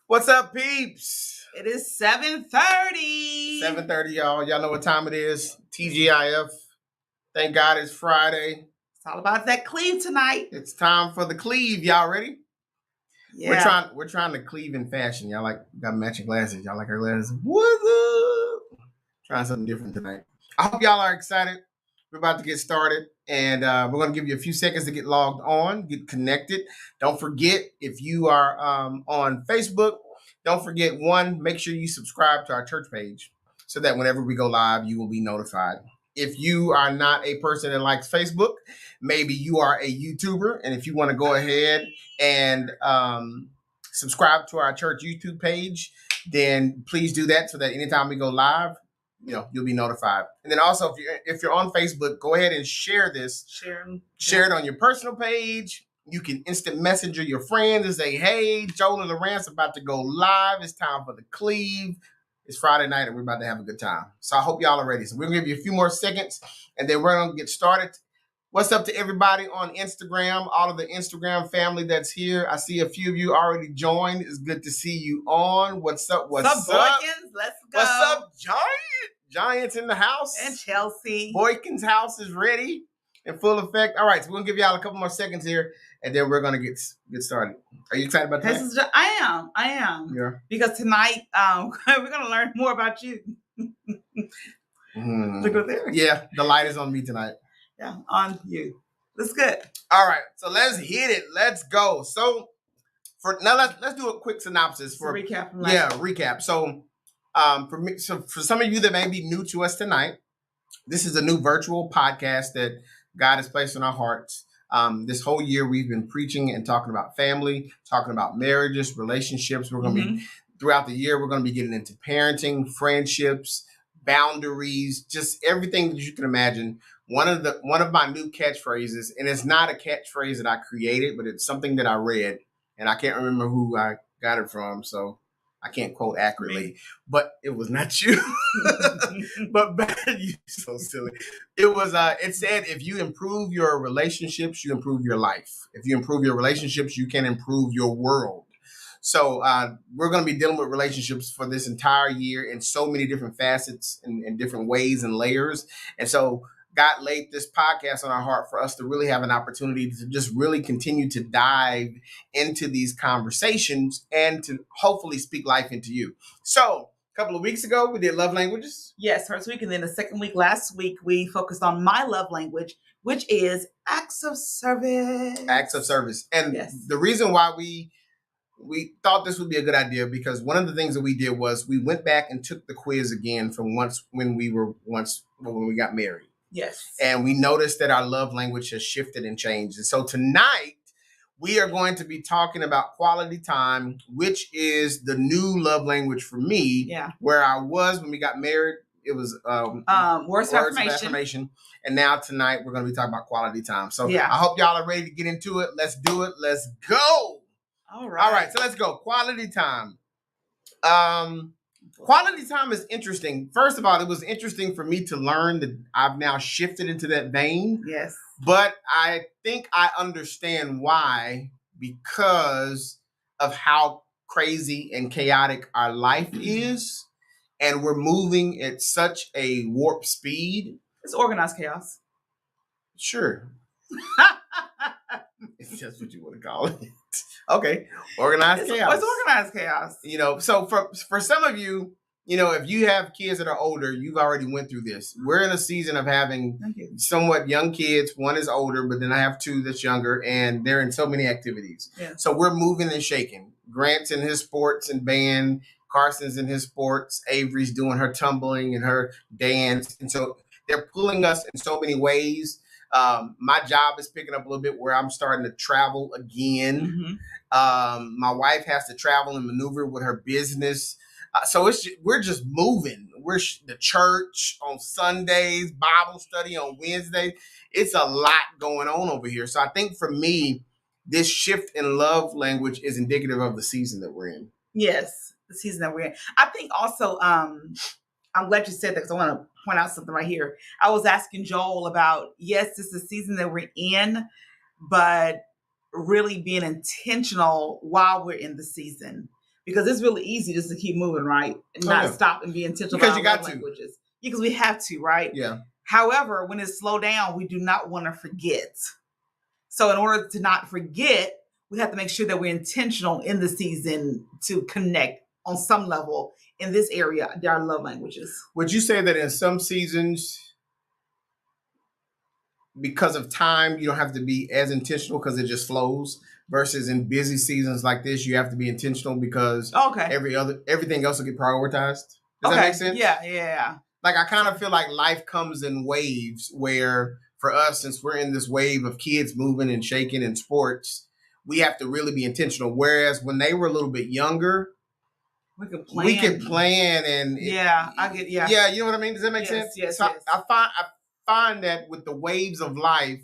What's up, peeps? It is 7:30. 7:30, y'all. Y'all know what time it is. TGIF. Thank God it's Friday. It's all about that cleave tonight. It's time for the cleave. Y'all ready? Yeah. We're trying to cleave in fashion. Y'all got matching glasses. Y'all like our glasses? What's up? Trying something different tonight. I hope y'all are excited. We're about to get started, and we're going to give you a few seconds to get logged on, get connected. Don't forget, if you are on Facebook, don't forget, make sure you subscribe to our church page so that whenever we go live, you will be notified. If you are not a person that likes Facebook, maybe you are a YouTuber, and if you want to go ahead and subscribe to our church YouTube page, then please do that so that anytime we go live, you'll be notified. And then also, if you're on Facebook, go ahead and share this. Share it on your personal page. You can instant messenger your friends and say, hey, Joel Laurance about to go live. It's time for the Cleave. It's Friday night and we're about to have a good time. So I hope y'all are ready. So we're going to give you a few more seconds and then we're going to get started. What's up to everybody on Instagram, all of the Instagram family that's here. I see a few of you already joined. It's good to see you on. What's up? What's up, Boykins? Let's go. What's up, Giants in the house? And Chelsea. Boykins' house is ready in full effect. All right, so we're going to give y'all a couple more seconds here, and then we're going to get started. Are you excited about that? I am. Yeah. Because tonight, we're going to learn more about you. Look at there. Yeah, the light is on me tonight. Yeah, on you. That's good. All right, so let's hit it. Let's go. So let's do a quick synopsis for recap. Recap. So for some of you that may be new to us tonight, this is a new virtual podcast that God has placed in our hearts. This whole year we've been preaching and talking about family, talking about marriages, relationships. We're going to be throughout the year. We're going to be getting into parenting, friendships, boundaries, just everything that you can imagine. One of my new catchphrases, and it's not a catchphrase that I created, but it's something that I read, and I can't remember who I got it from, so I can't quote accurately. But it was not you. But you're so silly. It was. It said, if you improve your relationships, you improve your life. If you improve your relationships, you can improve your world. So we're going to be dealing with relationships for this entire year in so many different facets and different ways and layers, and so God laid this podcast on our heart for us to really have an opportunity to just really continue to dive into these conversations and to hopefully speak life into you. So a couple of weeks ago, we did love languages. Yes, first week. And then the second week, last week, we focused on my love language, which is acts of service. Acts of service. And the reason why we thought this would be a good idea, because one of the things that we did was we went back and took the quiz again from when we got married. Yes. And we noticed that our love language has shifted and changed. And so tonight we are going to be talking about quality time, which is the new love language for me. Yeah. Where I was when we got married, it was words of affirmation. And now tonight we're going to be talking about quality time. So yeah. I hope y'all are ready to get into it. Let's do it. Let's go. All right. All right. So let's go. Quality time. Quality time is interesting. First of all, it was interesting for me to learn that I've now shifted into that vein. Yes. But I think I understand why, because of how crazy and chaotic our life is. And we're moving at such a warp speed. It's organized chaos. Sure. If that's what you want to call it. Okay. Organized chaos. It's organized chaos. So for some of you, if you have kids that are older, you've already went through this. We're in a season of having somewhat young kids. One is older, but then I have two that's younger, and they're in so many activities. Yeah. So we're moving and shaking. Grant's in his sports and band. Carson's in his sports. Avery's doing her tumbling and her dance. And so they're pulling us in so many ways. My job is picking up a little bit where I'm starting to travel again. My wife has to travel and maneuver with her business. So we're just moving. We're the church on Sundays, Bible study on Wednesdays. It's a lot going on over here. So I think for me, this shift in love language is indicative of the season that we're in. Yes, the season that we're in. I think also, I'm glad you said that, because I want to point out something right here. I was asking Joel about, yes, this is the season that we're in, but really being intentional while we're in the season, because it's really easy just to keep moving, right, and not stop and be intentional because about you got languages. Yeah, because we have to, right? Yeah. However, when it's slow down, we do not want to forget. So in order to not forget, we have to make sure that we're intentional in the season to connect on some level in this area, our love languages. Would you say that in some seasons, because of time, you don't have to be as intentional because it just flows, versus in busy seasons like this, you have to be intentional because everything else will get prioritized? Does that make sense? Yeah. Like, I kind of feel like life comes in waves where, for us, since we're in this wave of kids moving and shaking in sports, we have to really be intentional. Whereas when they were a little bit younger, we could plan and I get you know what I mean? Does that make sense? Yes. I find that with the waves of life,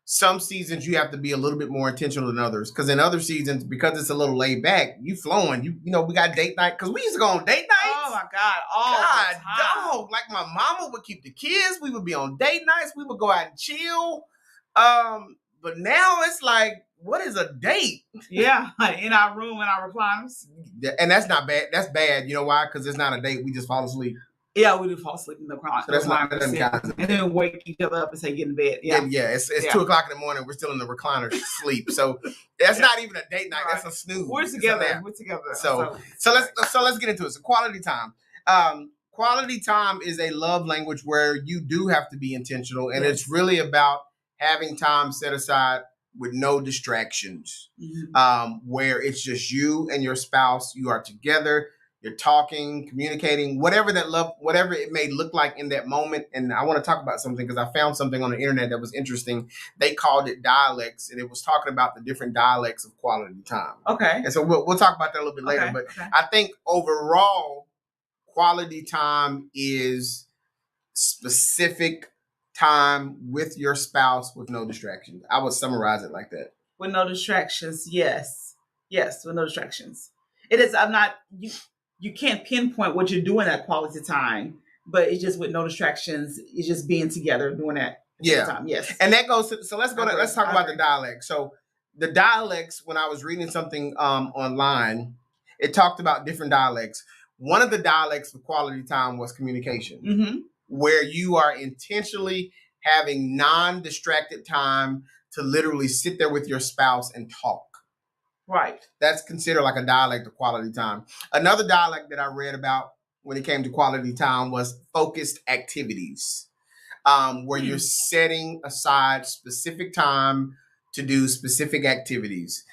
some seasons you have to be a little bit more intentional than others. Because in other seasons, because it's a little laid back, you flowing. You know, we got date night because we used to go on date nights. Oh my God! Dog! Like, my mama would keep the kids. We would be on date nights. We would go out and chill. But now it's like, what is a date? Yeah, in our room, in our recliners. And that's not bad. That's bad. You know why? Because it's not a date. We just fall asleep. Yeah, we do fall asleep in the recliner. So that's not that, and then wake each other up and say, get in bed. Yeah, it's 2 o'clock in the morning. We're still in the recliner sleep. So that's not even a date night. Right. That's a snooze. We're together. So let's get into it. So quality time. Quality time is a love language where you do have to be intentional, and it's really about having time set aside with no distractions, where it's just you and your spouse. You are together. You're talking, communicating, whatever it may look like in that moment. And I want to talk about something because I found something on the internet that was interesting. They called it dialects, and it was talking about the different dialects of quality time. Okay. And so we'll talk about that a little bit later. But I think overall, quality time is specific time with your spouse with no distractions. I would summarize it like that. With no distractions, yes, with no distractions. It is. You can't pinpoint what you're doing at quality time, but it's just with no distractions. It's just being together, doing that. Time. Yes. And that goes to, so let's talk about the dialect. So the dialects, when I was reading something online, it talked about different dialects. One of the dialects for quality time was communication, where you are intentionally having non-distracted time to literally sit there with your spouse and talk. Right. That's considered like a dialect of quality time. Another dialect that I read about when it came to quality time was focused activities, where you're setting aside specific time to do specific activities.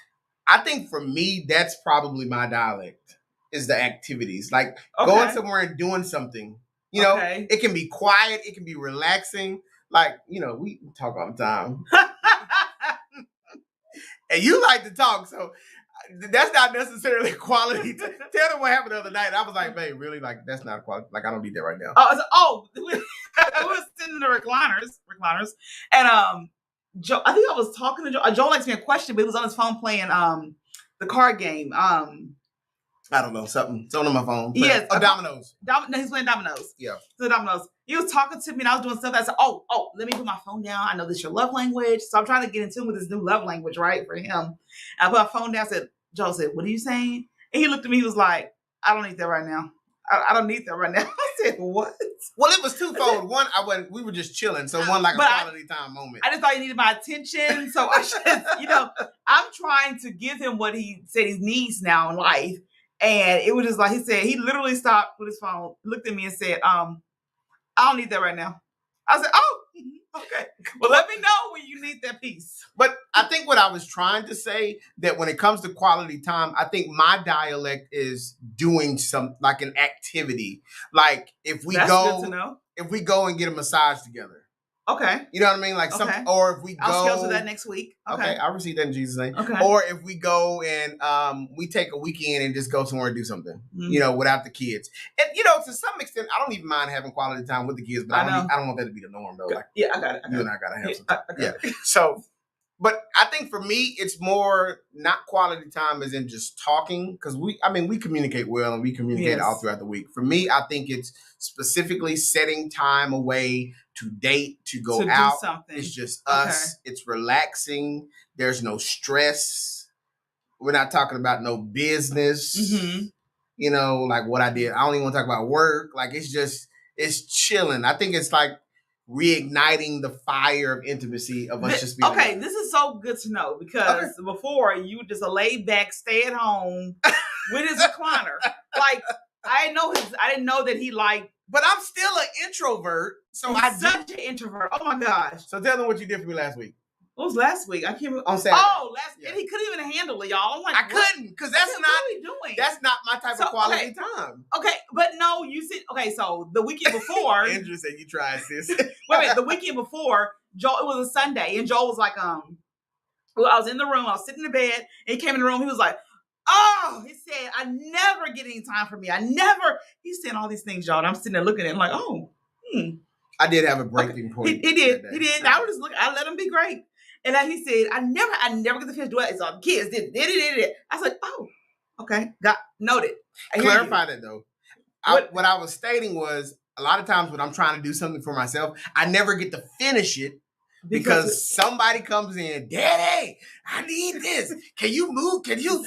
I think for me, that's probably my dialect, is the activities. Like going somewhere and doing something. You know, it can be quiet. It can be relaxing. Like, you know, we talk all the time. And you like to talk, so that's not necessarily quality. Tell them what happened the other night. I was like, babe, really? Like, that's not quality. Like, I don't need that right now. We were sitting in the recliners, and Joe. I think I was talking to Joe. Joe asked me a question, but he was on his phone playing the card game. I don't know, something on my phone. Yes. Dominoes. No, he's playing dominoes. Yeah. So dominoes. He was talking to me and I was doing stuff. I said, oh, let me put my phone down. I know this is your love language. So I'm trying to get in tune with this new love language, right, for him. And I put my phone down. Joe said, what are you saying? And he looked at me. He was like, I don't need that right now. I don't need that right now. I said, what? Well, it was twofold. One, we were just chilling. So one, like a quality time moment. I just thought he needed my attention. So I should, I'm trying to give him what he said he needs now in life. And it was just like, he literally stopped with his phone, looked at me and said, I don't need that right now. I said, oh, okay. Well, let me know when you need that piece. But I think what I was trying to say, that when it comes to quality time, I think my dialect is doing like an activity. Like if we go and get a massage together. Okay. You know what I mean? Like or if we go. I'll schedule that next week. Okay. I'll receive that in Jesus' name. Okay. Or if we go and we take a weekend and just go somewhere and do something, without the kids. And, to some extent, I don't even mind having quality time with the kids, but I don't want that to be the norm, though. Like, I got it. You and I got to have something. So, but I think for me, it's more not quality time as in just talking, because we communicate well and we communicate all throughout the week. For me, I think it's specifically setting time away to date, to go out. Do something. It's just us. It's relaxing. There's no stress. We're not talking about no business. Mm-hmm. You know, like what I did. I don't even want to talk about work. Like it's chilling. I think it's like reigniting the fire of intimacy of us just being okay. This is so good to know because before you were just a laid back, stay at home with his recliner. Like I didn't know that he liked. But I'm still an introvert, so I'm such an introvert. Oh my gosh! So tell them what you did for me last week. What was last week? I can't remember. On Saturday. And he couldn't even handle it, y'all. I'm like, I couldn't because that's not. What are we doing? That's not my type of quality time. Okay, but no, you said okay. So the weekend before, Andrew said you tried this. wait, the weekend before, Joel. It was a Sunday, and Joel was like, well, I was in the room. I was sitting in the bed, and he came in the room. He was like, oh, he said, I never get any time for me. I never. He's saying all these things, y'all. And I'm sitting there looking at him like, oh, I did have a breaking point. He did. I was just looking. I let him be great. And then he said, I never get to finish doing it. It's all kids did it. I said, oh, okay. Got noted. Clarify that though. What I was stating was a lot of times when I'm trying to do something for myself, I never get to finish it because somebody comes in, Daddy, I need this. Can you move? Can you?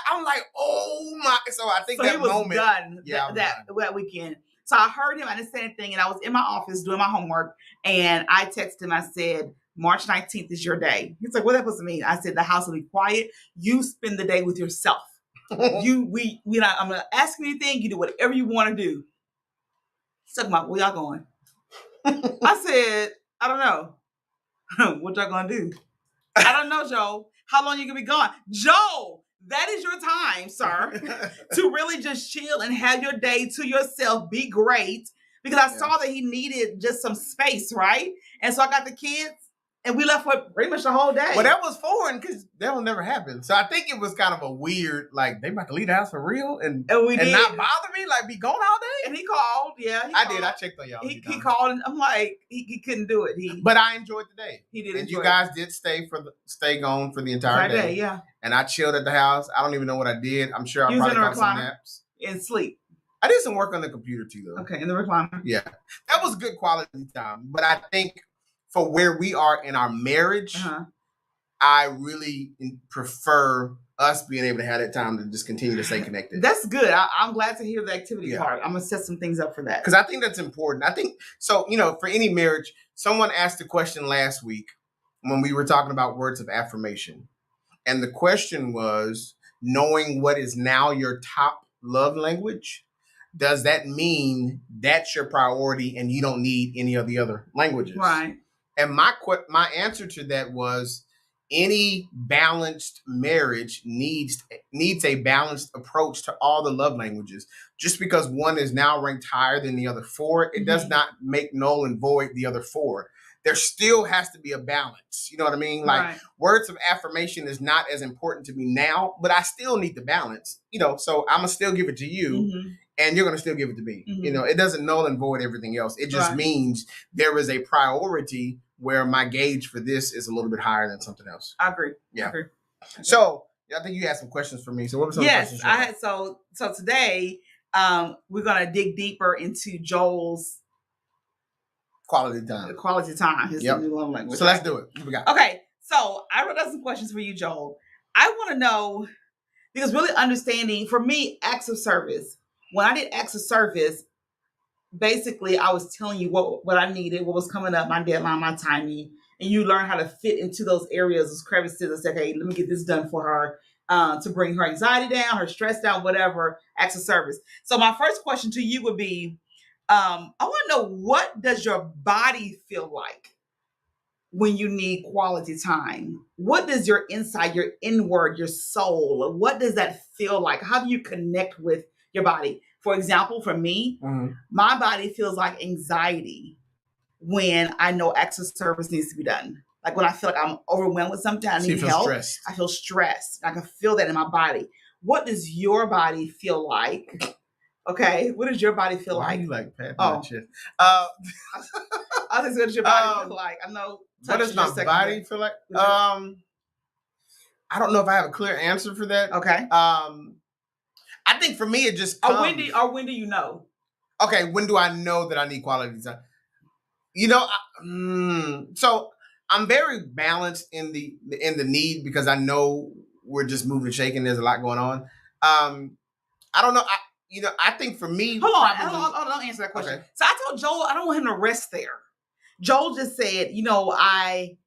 I'm like, oh my. So I think that moment. Done that weekend. So I heard him. I didn't say anything. And I was in my office doing my homework. And I texted him. I said, March 19th is your day. He's like, what that supposed to mean? I said, the house will be quiet. You spend the day with yourself. I'm not asking anything. You do whatever you want to do. He's talking about, where y'all going? I said, I don't know. What y'all gonna do? I don't know, Joe. How long you gonna be gone? Joe, that is your time, sir, to really just chill and have your day to yourself. Be great. Because I saw that he needed just some space, right? And so I got the kids. And we left for pretty much the whole day. Well, that was foreign because that will never happen. So I think it was kind of a weird, like, they about to leave the house for real and not bother me, like be gone all day. And he called, I did. I checked on y'all. He called, and I'm like, he couldn't do it. But I enjoyed the day. He did. And you guys did stay gone for the entire day. Yeah. And I chilled at the house. I don't even know what I did. I'm sure I probably got some naps and sleep. I did some work on the computer too, though. Okay, in the recliner. Yeah, that was good quality time. But I think for where we are in our marriage, I really prefer us being able to have that time to just continue to stay connected. That's good. I'm glad to hear the activity part. I'm going to set some things up for that. Because I think that's important. I think, so, for any marriage, someone asked a question last week when we were talking about words of affirmation. And the question was, knowing what is now your top love language, does that mean that's your priority and you don't need any of the other languages? Right. And my answer to that was any balanced marriage needs a balanced approach to all the love languages. Just because one is now ranked higher than the other four, it does not make null and void the other four. There still has to be a balance. You know what I mean? Like words of affirmation is not as important to me now, but I still need the balance. So I'm gonna still give it to you. And you're going to still give it to me. It doesn't null and void everything else. It just means there is a priority where my gauge for this is a little bit higher than something else. I agree. Yeah. I agree. So I think you had some questions for me. So what were some questions? Yes, I had. So today we're going to dig deeper into Joel's quality time. His new love language. So let's do it. What we got? Okay. So I wrote down some questions for you, Joel. I want to know, because really understanding, for me, acts of service. When I did acts of service, basically I was telling you what I needed, what was coming up, my deadline, my timing, and you learn how to fit into those areas, those crevices, and say, hey, let me get this done for her to bring her anxiety down, her stress down, whatever, acts of service. So my first question to you would be, I want to know, what does your body feel like when you need quality time? What does your inside, your inward, your soul, what does that feel like? How do you connect with your body? For example, for me, my body feels like anxiety when I know acts of service needs to be done. Like when I feel like I'm overwhelmed with something, I need help. Stressed. I feel stressed. I can feel that in my body. What does your body feel like? Okay, what does your body feel like? You like patting my chest? I think what does your body feel like? I know. What does my body feel like? I don't know if I have a clear answer for that. Okay. I think for me, it just comes. When do you know? Okay, when do I know that I need quality time? So I'm very balanced in the need because I know we're just moving and shaking. There's a lot going on. I don't know. I think for me, hold on, don't answer that question. Okay. So I told Joel I don't want him to rest there. Joel just said, I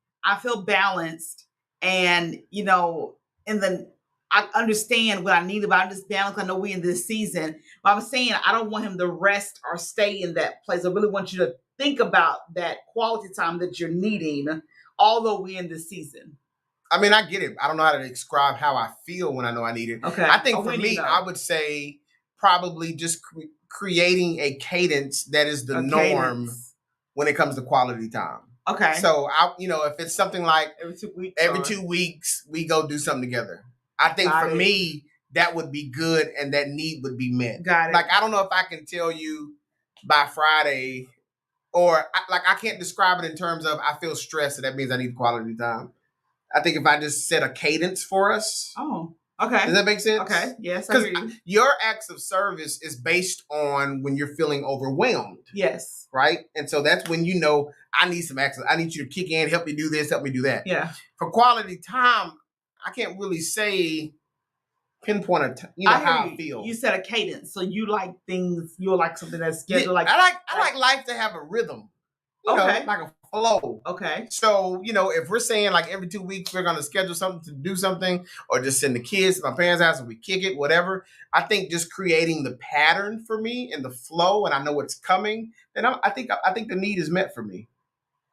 feel balanced, and I understand what I need, but I'm just balanced. I know we're in this season, but I'm saying I don't want him to rest or stay in that place. I really want you to think about that quality time that you're needing, although we're in this season. I mean, I get it. I don't know how to describe how I feel when I know I need it. Okay. I think for me, I would say probably just creating a cadence that is the norm when it comes to quality time. Okay. So if it's something like every 2 weeks we go do something together. I think for me that would be good and that need would be met. Got it. Like I don't know if I can tell you by Friday, or I can't describe it in terms of I feel stressed, so that means I need quality time. I think if I just set a cadence for us. Oh, okay. Does that make sense? Okay. Yes, I hear you. Your acts of service is based on when you're feeling overwhelmed. Yes. Right? And so that's when I need some access. I need you to kick in, help me do this, help me do that. Yeah. For quality time, I can't really pinpoint how I feel. You said a cadence, so you like things. You're like something that's scheduled. I like life to have a rhythm. Like a flow. Okay. So, if we're saying like every 2 weeks we're going to schedule something to do something, or just send the kids to my parents' house and we kick it, whatever. I think just creating the pattern for me and the flow, and I know what's coming, then I think the need is met for me.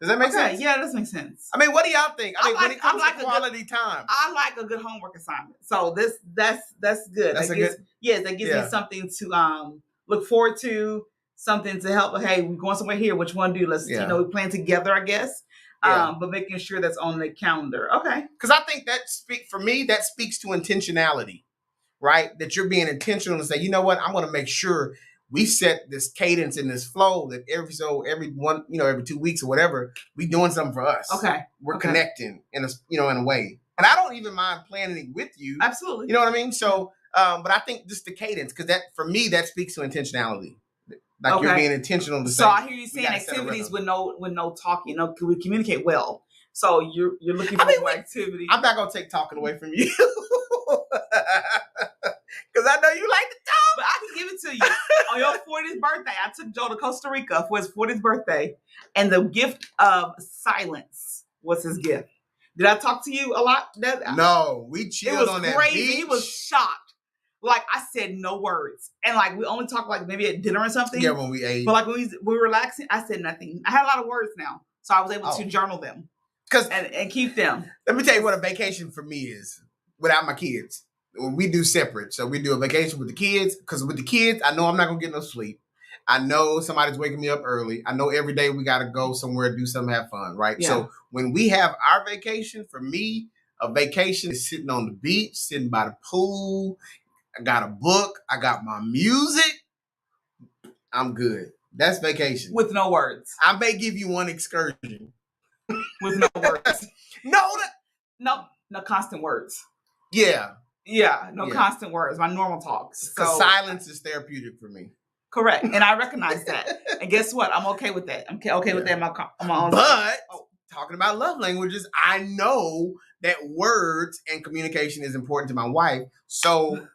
Does that make sense? Yeah, that does make sense. I mean, what do y'all think? When it comes to quality time, I like a good homework assignment. So that's good. That gives me something to look forward to. Something to help. Hey, we're going somewhere here. Which one do? Let's we plan together, I guess. Yeah. But making sure that's on the calendar. Okay. Because I think that speaks to intentionality, right? That you're being intentional and say, you know what, I'm going to make sure we set this cadence and this flow that every 2 weeks or whatever, we doing something for us. Okay. We're connecting in a way. And I don't even mind planning it with you. Absolutely. You know what I mean? So, but I think just the cadence, because that for me that speaks to intentionality. Like you're being intentional. So I hear you saying activities with no talking. Can we communicate well? So you're looking for more activity. I'm not gonna take talking away from you, because I know you like to talk. But I can give it to you. On your 40th birthday, I took Joe to Costa Rica for his 40th birthday, and the gift of silence was his gift. Did I talk to you a lot? No, we chilled on that crazy. beach. He was shocked. Like I said, no words, and like we only talked like maybe at dinner or something. Yeah, when we ate. But like when we were relaxing, I said nothing. I had a lot of words now, so I was able to journal them and keep them. Let me tell you what a vacation for me is without my kids. We do separate, so we do a vacation with the kids, because with the kids, I know I'm not gonna get no sleep. I know somebody's waking me up early. I know every day we gotta go somewhere, do something, have fun, right? Yeah. So when we have our vacation, for me, a vacation is sitting on the beach, sitting by the pool. I got a book. I got my music. I'm good. That's vacation. With no words. I may give you one excursion. With no words. No constant words. Yeah. Yeah, constant words. My normal talks. Because silence is therapeutic for me. Correct. And I recognize that. And guess what? I'm okay with that. I'm okay with that in my own. But talking about love languages, I know that words and communication is important to my wife. So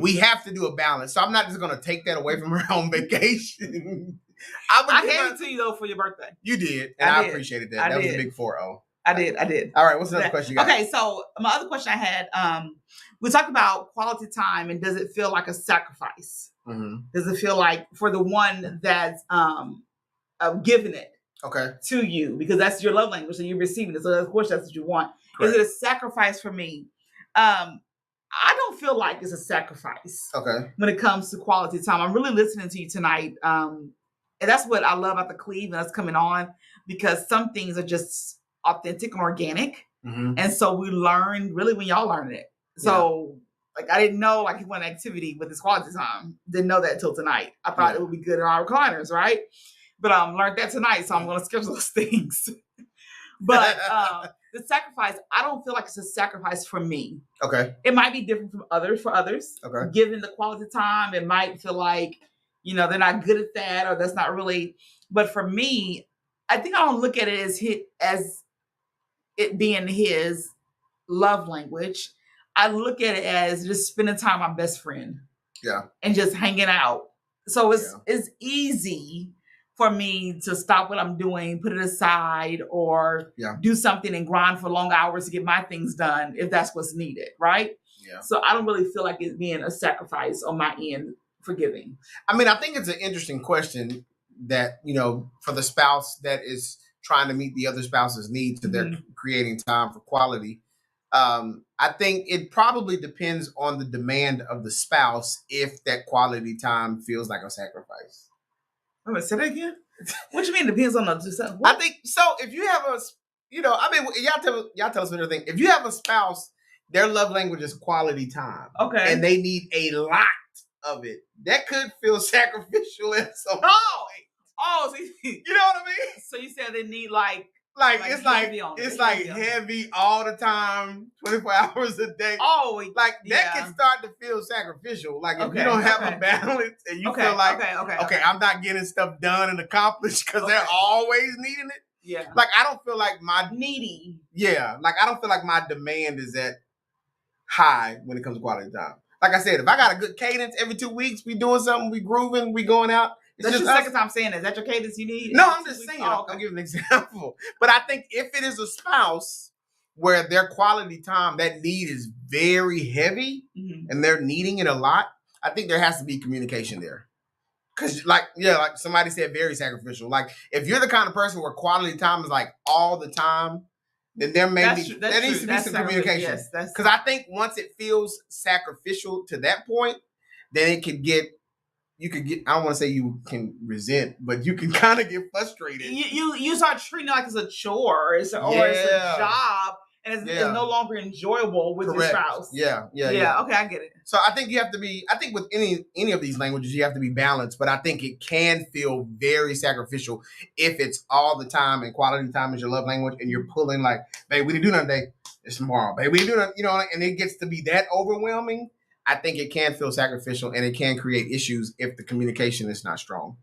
we have to do a balance. So I'm not just going to take that away from her on vacation. I gave it to you, though, for your birthday. You did. And I appreciated that. That was a big 4-0. I did. All right. What's another question you got? Okay. So my other question I had, we talked about quality time, and does it feel like a sacrifice? Mm-hmm. Does it feel like for the one that's giving it? To you, because that's your love language and you're receiving it. So of course that's what you want. Correct. Is it a sacrifice for me? I don't feel like it's a sacrifice. When it comes to quality time. I'm really listening to you tonight. And that's what I love about the Cleave that's coming on, because some things are just authentic and organic. Mm-hmm. And so we learn really when y'all learn it. So like I didn't know like he wanted activity with his quality time. Didn't know that till tonight. I thought it would be good in our recliners, right? But learned that tonight, so I'm going to schedule those things. But the sacrifice, I don't feel like it's a sacrifice for me. It might be different from others. For others, given the quality time, it might feel like, they're not good at that, or that's not really. But for me, I think I don't look at it as it being his love language, I look at it as just spending time with my best friend. Yeah. And just hanging out. So it's easy for me to stop what I'm doing, put it aside, or do something and grind for long hours to get my things done if that's what's needed, right? Yeah. So I don't really feel like it's being a sacrifice on my end for giving. I mean, I think it's an interesting question that, for the spouse that is trying to meet the other spouse's needs, that they're creating time for quality. I think it probably depends on the demand of the spouse if that quality time feels like a sacrifice. I'm gonna say that again. What you mean depends on the? I think so. If you have y'all tell us everything. If you have a spouse, their love language is quality time. Okay. And they need a lot of it. That could feel sacrificial in some way. Oh, so you know what I mean? So you said they need like it's heavy all the time, 24 hours a day. Oh, that can start to feel sacrificial. Like if you don't have a balance and you feel like, okay, I'm not getting stuff done and accomplished because they're always needing it. Yeah. Like I don't feel like my needy. Yeah. Like I don't feel like my demand is that high when it comes to quality time. Like I said, if I got a good cadence every 2 weeks, we doing something, we grooving, we going out. That's your second time saying that. Is that your cadence you need? No, I'm just saying. I'll give an example. But I think if it is a spouse where their quality time, that need is very heavy and they're needing it a lot, I think there has to be communication there. Because like somebody said, very sacrificial. Like if you're the kind of person where quality time is like all the time, then there needs to be some communication. Because I think once it feels sacrificial to that point, then it could get, I don't want to say you can resent, but you can kind of get frustrated. You start treating it like it's a chore or it's a job, and it's no longer enjoyable with your spouse. Yeah. Okay, I get it. So I think you have to be, I think with any of these languages, you have to be balanced, but I think it can feel very sacrificial if it's all the time and quality time is your love language and you're pulling like, babe, we didn't do nothing today. It's tomorrow. Babe, we didn't do nothing, and it gets to be that overwhelming. I think it can feel sacrificial and it can create issues if the communication is not strong.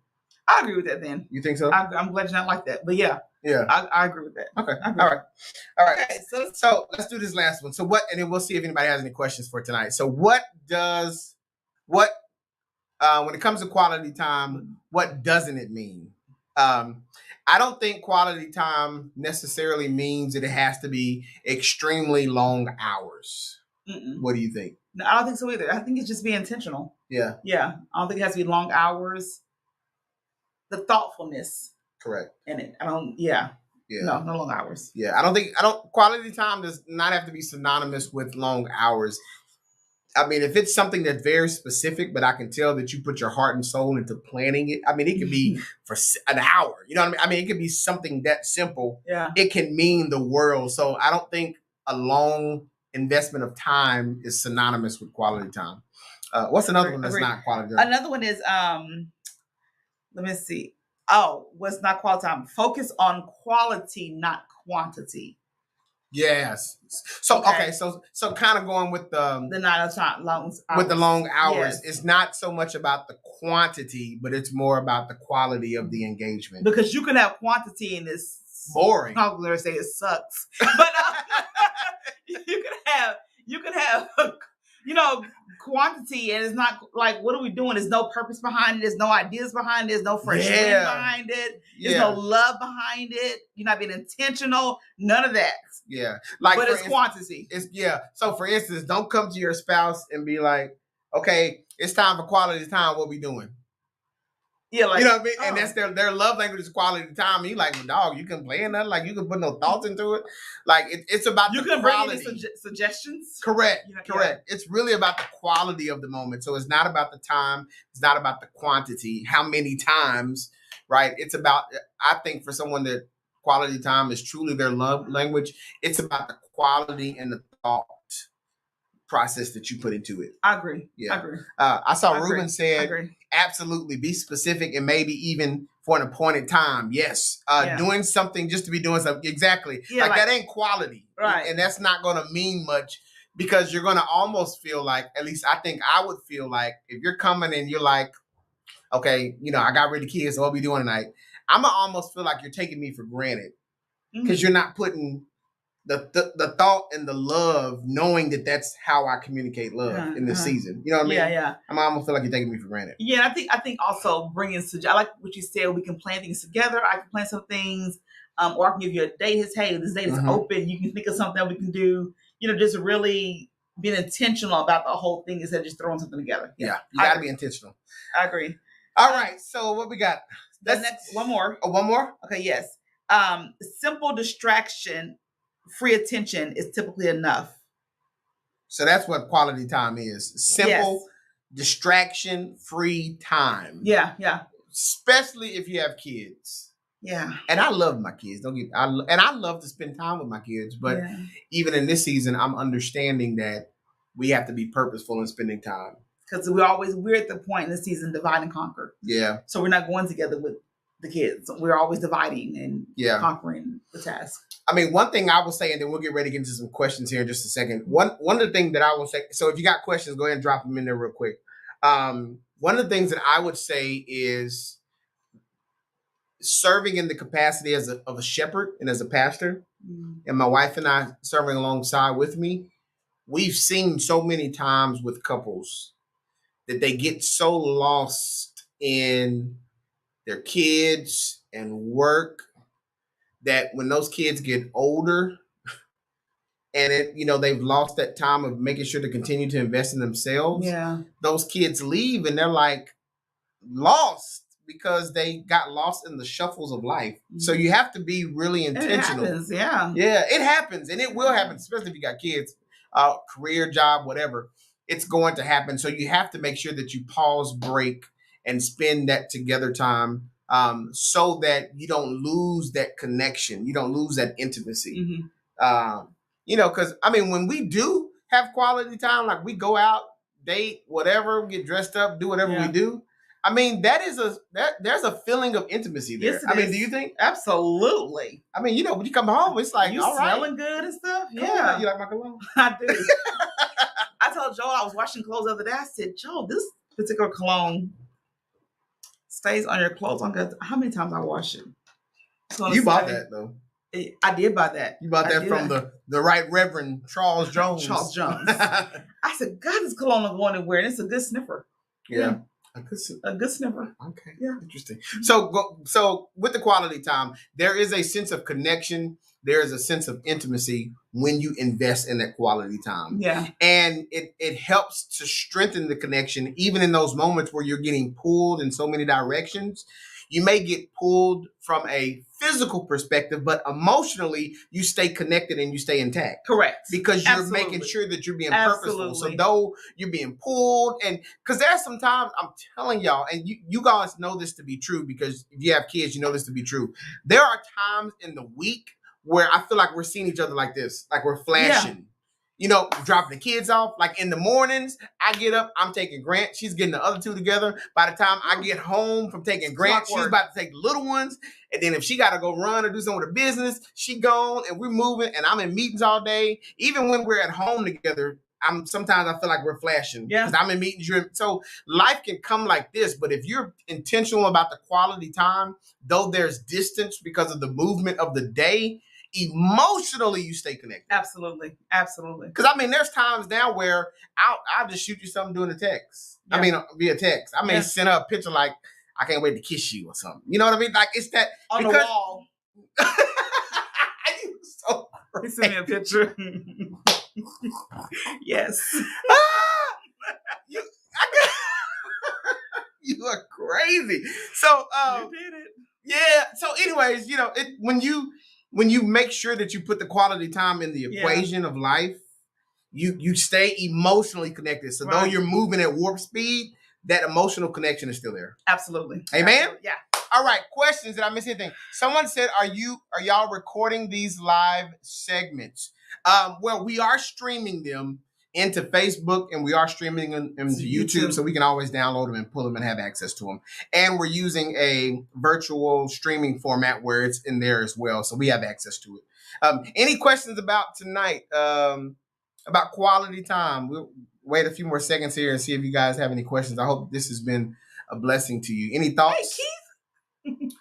I agree with that then. You think so? I'm glad you're not like that. But yeah. I agree with that. Okay. All right. Okay, so let's do this last one. So and then we'll see if anybody has any questions for tonight. So when it comes to quality time, what doesn't it mean? I don't think quality time necessarily means that it has to be extremely long hours. What do you think? No, I don't think so either. I think it's just be intentional. Yeah. I don't think it has to be long hours. The thoughtfulness. Correct. In it. No long hours. Yeah. Quality time does not have to be synonymous with long hours. I mean, if it's something that's very specific, but I can tell that you put your heart and soul into planning it. I mean, it could be for an hour. You know what I mean? I mean, it could be something that simple. Yeah. It can mean the world. So I don't think a long investment of time is synonymous with quality time. What's another one that's not quality time? Another one is let me see. Oh, what's not quality time? Focus on quality, not quantity. Yes. So so kind of going with the 9 long hours. With the long hours, it's not so much about the quantity, but it's more about the quality of the engagement. Because you can have quantity and it's boring. Popular say it sucks, but you can have quantity, and it's not like, what are we doing? There's no purpose behind it. There's no ideas behind it. There's no fresh wind behind it. There's no love behind it. You're not being intentional. None of that. Yeah. But it's quantity. So for instance, don't come to your spouse and be like, okay, it's time for quality time. What we doing? Yeah, like, you know what I mean? And that's their love language is quality time. And you like, well, dog, you can plan nothing. Like, you can put no thoughts into it. Like, it's about the quality. Bring any suggestions? Correct. It's really about the quality of the moment. So it's not about the time. It's not about the quantity. How many times, right? It's about, I think for someone that quality time is truly their love language, it's about the quality and the thought process that you put into it. I agree. Yeah. I agree. I saw Ruben said, absolutely, be specific and maybe even for an appointed time. Yes. Doing something just to be doing something. Exactly. Yeah, like that ain't quality. Right. And that's not going to mean much because you're going to almost feel like, at least I think I would feel like, if you're coming and you're like, okay, I got rid of kids, so what we doing tonight? I'm going to almost feel like you're taking me for granted because you're not putting the thought and the love, knowing that that's how I communicate love in this season. You know what I mean? Yeah. I don't feel like you're taking me for granted. Yeah, I think also bringing I like what you said. We can plan things together. I can plan some things, or I can give you a date. Hey, this date is open. You can think of something that we can do. You know, just really being intentional about the whole thing instead of just throwing something together. Yeah, you got to be intentional. I agree. All right, so what we got? Next, one more. Oh, one more? Okay, yes. Simple distraction, free attention is typically enough. So that's what quality time is. Simple, distraction-free time. Yeah. Especially if you have kids. Yeah. And I love my kids. I love to spend time with my kids. But even in this season, I'm understanding that we have to be purposeful in spending time. Because we're at the point in the season, divide and conquer. Yeah. So we're not going together with the kids. We're always dividing and conquering the task. I mean, one thing I will say, and then we'll get ready to get into some questions here in just a second. One of the things that I will say, so if you got questions, go ahead and drop them in there real quick. One of the things that I would say is serving in the capacity of a shepherd and as a pastor, and my wife and I serving alongside with me. We've seen so many times with couples that they get so lost in their kids and work that when those kids get older and they've lost that time of making sure to continue to invest in themselves, those kids leave and they're like lost because they got lost in the shuffles of life. So you have to be really intentional. It happens, yeah, it happens, and it will happen, especially if you got kids, career, job, whatever. It's going to happen. So you have to make sure that you pause, break, and spend that together time, so that you don't lose that connection. You don't lose that intimacy. Because I mean, when we do have quality time, like we go out, date, whatever, get dressed up, do whatever we do. I mean, there's a feeling of intimacy there. Yes, I mean, do you think? Absolutely. I mean, when you come home, it's like, you all right, smelling good and stuff. Cool. Yeah, you like my cologne? I do. I told Joel, I was washing clothes the other day. I said, Joel, this particular cologne stays on your clothes on good. How many times I wash it? You bought that though. I did buy that. You bought that from the Right Reverend Charles Jones. Charles Jones. I said, God, this cologne I'm going to wear, and it's a good sniffer. Yeah. A good sniffer. Okay. Yeah. Interesting. So with the quality time, there is a sense of connection. There is a sense of intimacy when you invest in that quality time. Yeah. And it helps to strengthen the connection, even in those moments where you're getting pulled in so many directions. You may get pulled from a physical perspective, but emotionally, you stay connected and you stay intact. Correct. Because you're making sure that you're being purposeful. So though you're being pulled, and because there's some times, I'm telling y'all, and you guys know this to be true, because if you have kids, you know this to be true. There are times in the week where I feel like we're seeing each other like this, like we're flashing. Dropping the kids off. Like in the mornings, I get up, I'm taking Grant. She's getting the other two together. By the time I get home from taking Grant, she's about to take the little ones. And then if she got to go run or do some of the business, she gone and we're moving, and I'm in meetings all day. Even when we're at home together, sometimes I feel like we're flashing because I'm in meetings. So life can come like this, but if you're intentional about the quality time, though there's distance because of the movement of the day, emotionally you stay connected. Absolutely. Because I mean, there's times now where I'll just shoot you something doing a text. I mean, via text. I may send her a picture like, I can't wait to kiss you or something. You know what I mean? Like, it's that on the wall. You so crazy. Send me a picture. Yes. You are crazy. So you did it. Yeah. So anyways, when you make sure that you put the quality time in the equation of life, you stay emotionally connected. So though you're moving at warp speed, that emotional connection is still there. Absolutely. Amen? Absolutely. Yeah. All right. Questions. Did I miss anything? Someone said, are y'all recording these live segments? Well, we are streaming them into Facebook, and we are streaming them into YouTube, so we can always download them and pull them and have access to them. And we're using a virtual streaming format where it's in there as well, so we have access to it. Any questions about tonight, about quality time? We'll wait a few more seconds here and see if you guys have any questions. I hope this has been a blessing to you. Any thoughts? Hey, Keith.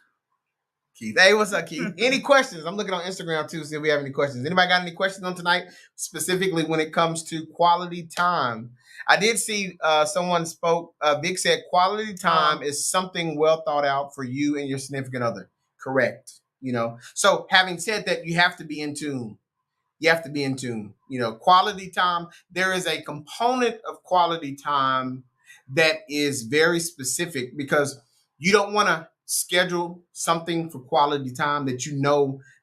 Keith. Hey, what's up, Keith? Any questions? I'm looking on Instagram too, see if we have any questions. Anybody got any questions on tonight, specifically when it comes to quality time? I did see someone spoke. Vic said quality time is something well thought out for you and your significant other. Correct. So having said that, you have to be in tune. You have to be in tune. Quality time, there is a component of quality time that is very specific because you don't want to schedule something for quality time that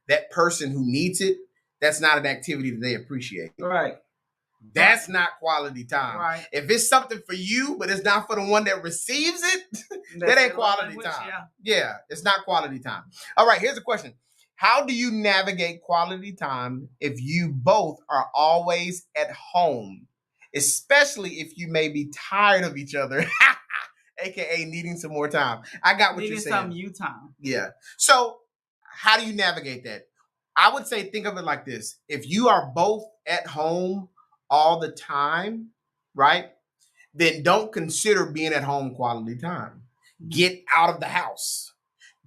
that person who needs it, that's not an activity that they appreciate. Right. That's not quality time. Right. If it's something for you, but it's not for the one that receives it, that ain't quality time. Yeah, it's not quality time. All right, here's a question. How do you navigate quality time if you both are always at home, especially if you may be tired of each other, aka needing some more time? I got what you're saying. Needing some you time. Yeah. So how do you navigate that? I would say think of it like this. If you are both at home all the time, right? Then don't consider being at home quality time. Get out of the house.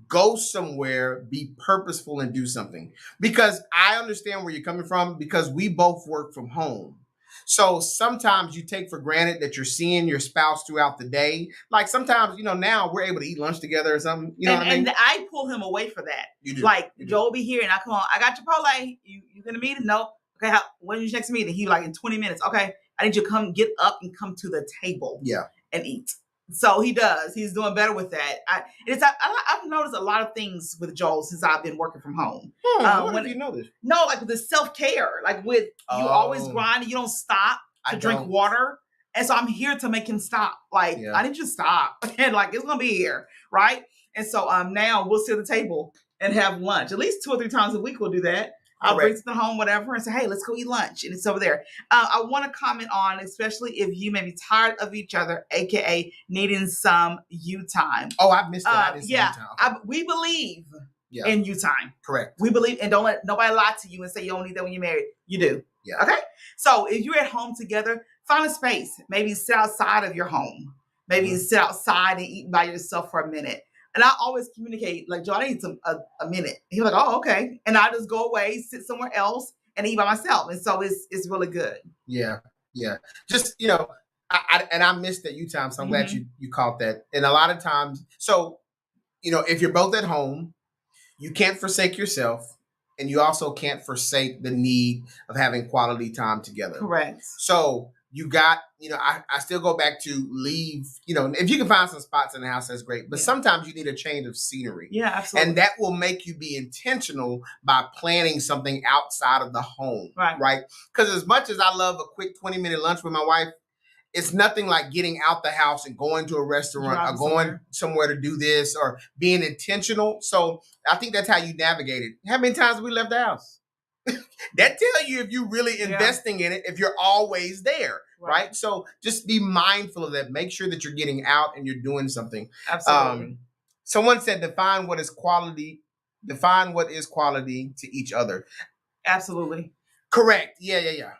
Go somewhere, be purposeful, and do something. Because I understand where you're coming from because we both work from home. So sometimes you take for granted that you're seeing your spouse throughout the day. Like sometimes, now we're able to eat lunch together or something. You know what I mean? And I pull him away for that. You do. Like Joel will be here and I come on, I got Chipotle. You gonna meet him? No. Okay, when is your next meeting? He in 20 minutes. Okay, I need you to get up and come to the table. Yeah. And eat. So he does. He's doing better with that. I've noticed a lot of things with Joel since I've been working from home. What have you noticed? No, like with the self-care, like with you always grind and you don't stop to drink water. And so I'm here to make him stop. Like, I need you to stop. And like, it's going to be here. Right. And so now we'll sit at the table and have lunch. At least 2 or 3 times a week we'll do that. I'll bring something home, whatever, and say, hey, let's go eat lunch. And it's over there. I want to comment on, especially if you may be tired of each other, a.k.a. needing some you time. Oh, I missed that. Yeah. We believe in you time. Correct. We believe, and don't let nobody lie to you and say you don't need that when you're married. You do. Yeah. Okay? So if you're at home together, find a space. Maybe sit outside of your home. Maybe sit outside and eat by yourself for a minute. And I always communicate, like, Joe, I need a minute. He's like, oh, okay. And I just go away, sit somewhere else, and eat by myself. And so it's really good. Yeah, yeah. Just, I missed that you time, so I'm glad you caught that. And a lot of times, so, if you're both at home, you can't forsake yourself, and you also can't forsake the need of having quality time together. Correct. So you got, I still go back to leave, if you can find some spots in the house, that's great. But sometimes you need a change of scenery. Yeah, absolutely. And that will make you be intentional by planning something outside of the home. Right? Because as much as I love a quick 20-minute lunch with my wife, it's nothing like getting out the house and going to a restaurant or going somewhere to do this or being intentional. So I think that's how you navigate it. How many times have we left the house? That tell you if you're really investing in it, if you're always there, right? So just be mindful of that. Make sure that you're getting out and you're doing something. Absolutely. Someone said, define what is quality to each other. Absolutely. Correct. Yeah.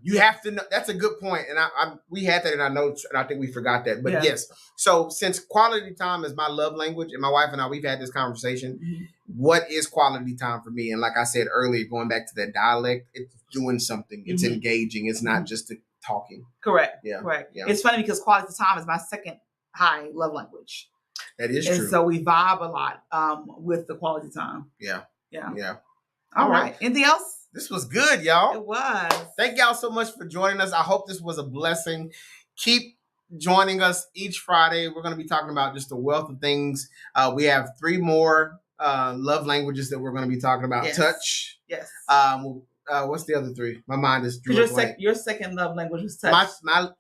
You have to know. That's a good point. And we had that in our notes, and I think we forgot that. But yes. So since quality time is my love language, and my wife and I, we've had this conversation. What is quality time for me? And like I said earlier, going back to that dialect, it's doing something. It's engaging. It's not just talking. Correct. Yeah. Correct. Yeah. It's funny because quality time is my second high love language. That is true. And so we vibe a lot with the quality time. Yeah. All right. Anything else? This was good, y'all. It was. Thank y'all so much for joining us. I hope this was a blessing. Keep joining us each Friday. We're going to be talking about just a wealth of things. We have 3 more love languages that we're going to be talking about. Yes. Touch. Yes. What's the other 3? My mind is your second love language is touch.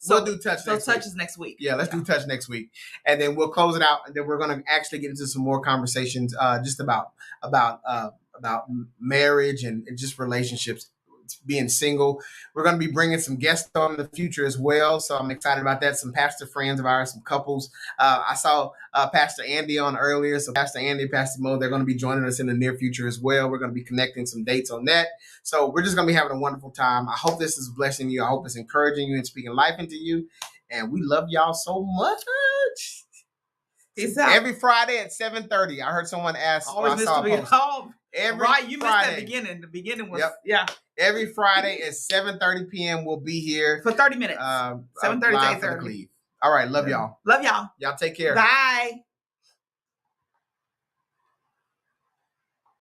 We'll do touch next week. So touch is next week. Yeah, let's do touch next week. And then we'll close it out. And then we're going to actually get into some more conversations just about marriage and just relationships, being single. We're going to be bringing some guests on in the future as well. So I'm excited about that. Some pastor friends of ours, some couples. I saw Pastor Andy on earlier. So Pastor Andy, Pastor Mo, they're going to be joining us in the near future as well. We're going to be connecting some dates on that. So we're just going to be having a wonderful time. I hope this is blessing you. I hope it's encouraging you and speaking life into you. And we love y'all so much. Peace out. Every Friday at 7:30. I heard someone ask. Always missed the beginning. Every right, you Friday. missed that beginning. The beginning was yeah. Every Friday at 7:30 p.m. we'll be here for 30 minutes. 7:30 to 8:30. All right, love y'all. Love y'all. Y'all take care. Bye.